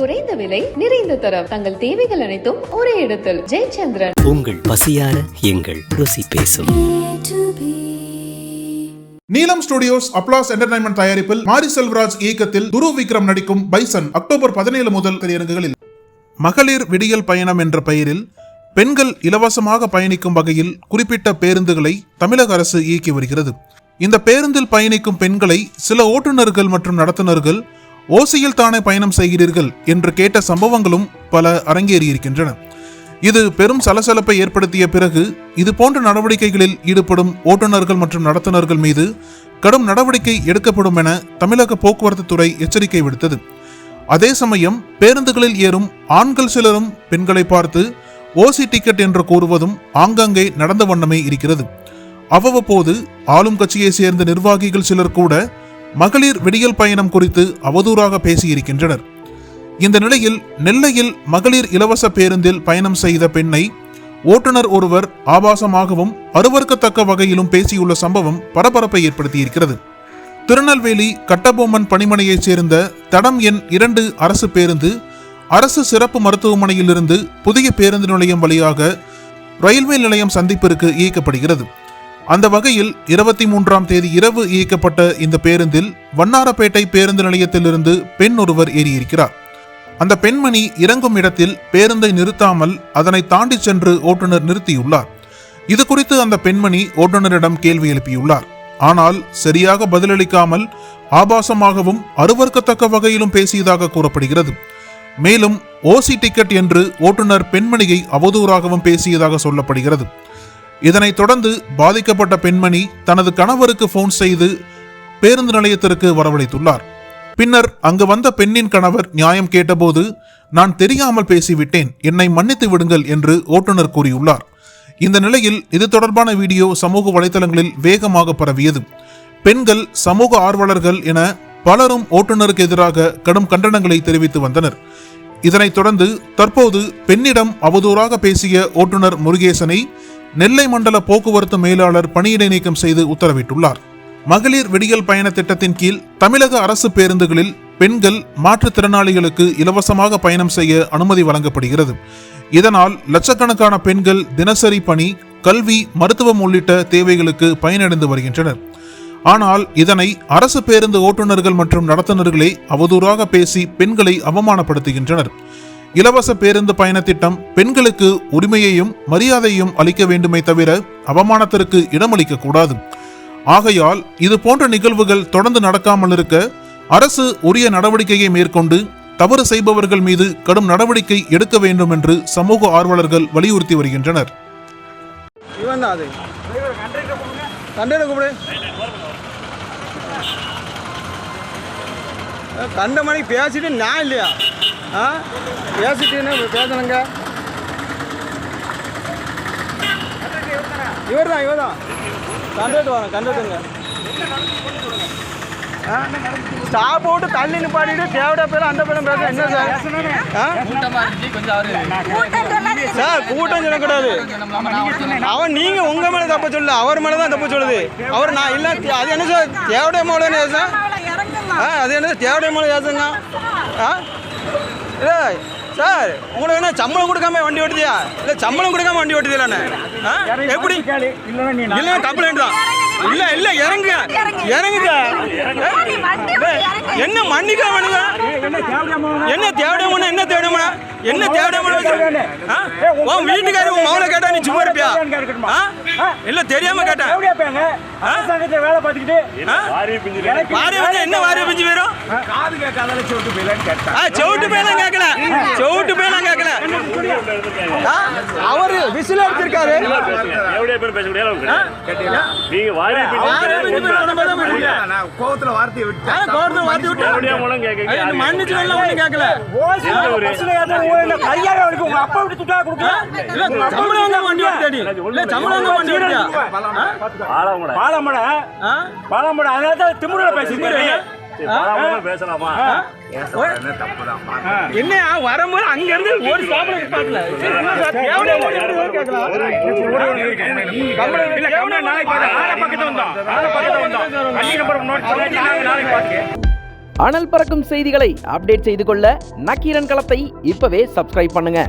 குறைந்த விலை நிறைந்த தரம் தங்கள் தேவைகள் அனைத்தும் ஒரே இடத்தில். ஜெயச்சந்திரன். உங்கள் பசியார எங்கள் ருசி பேசும். நீலம் ஸ்டுடியோஸ் அப்ளாஸ் என்டர்டைன்மெண்ட் தயாரிப்பில் மாரி செல்வராஜ் இயக்கத்தில் துருவ் விக்ரம் நடிக்கும் பைசன் அக்டோபர் 17 முதல் திரையரங்குகளில். மகளிர் விடியல் பயணம் என்ற பெயரில் பெண்கள் இலவசமாக பயணிக்கும் வகையில் குறிப்பிட்ட பேருந்துகளை தமிழக அரசு இயக்கி வருகிறது. இந்த பேருந்தில் பயணிக்கும் பெண்களை சில ஓட்டுநர்கள் மற்றும் நடத்துனர்கள் ஓசியில் தானே பயணம் செய்கிறீர்கள் என்று கேட்ட சம்பவங்களும் பல அரங்கேறியிருக்கின்றன. இது பெரும் சலசலப்பை ஏற்படுத்திய பிறகு இது போன்ற நடவடிக்கைகளில் ஈடுபடும் ஓட்டுநர்கள் மற்றும் நடத்துனர்கள் மீது கடும் நடவடிக்கை எடுக்கப்படும் என தமிழக போக்குவரத்து துறை எச்சரிக்கை விடுத்தது. அதே சமயம் பேருந்துகளில் ஏறும் ஆண்கள் சிலரும் பெண்களை பார்த்து ஓசி டிக்கெட் என்று கூறுவதும் ஆங்காங்கே நடந்த வண்ணமே இருக்கிறது. அவ்வப்போது ஆளும் கட்சியை சேர்ந்த நிர்வாகிகள் சிலர் கூட மகளிர் விடியல் பயணம் குறித்து அவதூறாக பேசியிருக்கின்றனர். இந்த நிலையில் நெல்லையில் மகளிர் இலவச பேருந்தில் பயணம் செய்த பெண்ணை ஓட்டுநர் ஒருவர் ஆபாசமாகவும் அருவருக்கத்தக்க வகையிலும் பேசியுள்ள சம்பவம் பரபரப்பை ஏற்படுத்தியிருக்கிறது. திருநெல்வேலி கட்டபொம்மன் பணிமனையைச் சேர்ந்த தடம் எண் 2 அரசு பேருந்து அரசு சிறப்பு மருத்துவமனையிலிருந்து புதிய பேருந்து நிலையம் வழியாக ரயில்வே நிலையம் சந்திப்பிற்கு இயக்கப்படுகிறது. அந்த வகையில் 23ஆம் தேதி இரவு இயக்கப்பட்ட இந்த பேருந்தில் வண்ணாரப்பேட்டை பேருந்து நிலையத்திலிருந்து பெண் ஒருவர் ஏறியிருக்கிறார். அந்த பெண்மணி இறங்கும் இடத்தில் பேருந்தை நிறுத்தாமல் அதனை தாண்டி சென்று ஓட்டுநர் நிறுத்தியுள்ளார். இது குறித்து அந்த பெண்மணி ஓட்டுநரிடம் கேள்வி எழுப்பியுள்ளார். ஆனால் சரியாக பதிலளிக்காமல் ஆபாசமாகவும் அருவருக்கத்தக்க வகையிலும் பேசியதாக கூறப்படுகிறது. மேலும் ஓசி டிக்கெட் என்று ஓட்டுநர் பெண்மணியை அவதூறாகவும் பேசியதாக சொல்லப்படுகிறது. இதனைத் தொடர்ந்து பாதிக்கப்பட்ட பெண்மணி தனது கணவருக்கு போன் செய்து பேருந்து நிலையத்திற்கு வரவழைத்துள்ளார். பின்னர் அங்கு வந்த பெண்ணின் கணவர் நியாயம் கேட்டபோது நான் தெரியாமல் பேசிவிட்டேன், என்னை மன்னித்து விடுங்கள் என்று ஓட்டுநர் கூறியுள்ளார். இந்த நிலையில் இது தொடர்பான வீடியோ சமூக வலைதளங்களில் வேகமாக பரவியது. பெண்கள், சமூக ஆர்வலர்கள் என பலரும் ஓட்டுநருக்கு எதிராக கடும் கண்டனங்களை தெரிவித்து வந்தனர். இதனைத் தொடர்ந்து தற்போது பெண்ணிடம் அவதூறாக பேசிய ஓட்டுநர் முருகேசனை நெல்லை மண்டல போக்குவரத்து மேலாளர் பணியிடை நீக்கம் செய்து உத்தரவிட்டுள்ளார். மகளிர் விடியல் பயண திட்டத்தின் கீழ் தமிழக அரசு பேருந்துகளில் பெண்கள், மாற்றுத்திறனாளிகளுக்கு இலவசமாக பயணம் செய்ய அனுமதி வழங்கப்படுகிறது. இதனால் லட்சக்கணக்கான பெண்கள் தினசரி பணி, கல்வி, மருத்துவம் உள்ளிட்ட தேவைகளுக்கு பயனடைந்து வருகின்றனர். ஆனால் இதனை அரசு பேருந்து ஓட்டுநர்கள் மற்றும் நடத்துனர்களே அவதூறாக பேசி பெண்களை அவமானப்படுத்துகின்றனர். இலவச பேருந்து பயண திட்டம் பெண்களுக்கு உரிமையையும் மரியாதையும் அளிக்க வேண்டுமே தவிர அவமானத்திற்கு இடமளிக்க கூடாது. ஆகையால் இது போன்ற நிகழ்வுகள் தொடர்ந்து நடக்காமல் இருக்க அரசு உரிய நடவடிக்கையை மேற்கொண்டு தவறு செய்பவர்கள் மீது கடும் நடவடிக்கை எடுக்க வேண்டும் என்று சமூக ஆர்வலர்கள் வலியுறுத்தி வருகின்றனர். கண்ட மணி பேசிட்டு நான் இல்லையா பேசிட்டு பேசணுங்க. இவர் தான் கண்டுட்டு வரேன், கண்டுட்டுங்க. ஸ்டாப் போட்டு தள்ளி நிப்பாட்டிட்டு தேவையா பேர் அந்த பேரும் பேச என்ன சார்? சார் கூட்டம் சொல்லக்கூடாது. அவன் நீங்க உங்க மேல தப்ப சொல்லு, அவர் மேலதான் தப்பு சொல்லுது. அவர் நான் இல்ல அது என்ன சார் தேவைய மேலே சார்? அது என்ன தேவைய மேலே ஏசுங்க? இல்லை சார், உங்களுக்கு என்ன சம்பளம் கொடுக்காம வண்டி ஓட்டுதியா? இல்லை சம்பளம் கொடுக்காம வண்டி ஓட்டுதில்ல? எப்படி இல்லை கம்ப்ளைண்ட் தான். இல்ல இறங்குங்க. என்ன மன்னிக்க வேணுங்க? என்ன தேவையான என்ன தேவையான வீட்டுக்காரி உன் மகளை கேட்டா நீ சும்மா இருப்பியா? இல்ல தெரியாம கேட்டேன். வேலை பார்த்துக்கிட்டு என்ன வாரிய பிஞ்சு வரும்? செவிட்டு பேலாம் கேட்கல, அவரு விசில் அடிச்சிருக்காரு. கோவத்துல வார்த்தையை விட்டு மன்னிச்சு கேட்கல. அப்பா விட்டு துட்டா கொடுக்க பாலமட அதனால திமுக பேசுறீங்க. என்ன வரும்போது அங்க இருந்து ஒரு அனல் பறக்கும் செய்திகளை அப்டேட் செய்து கொள்ள நக்கீரன் களத்தை இப்பவே சப்ஸ்கிரைப் பண்ணுங்க.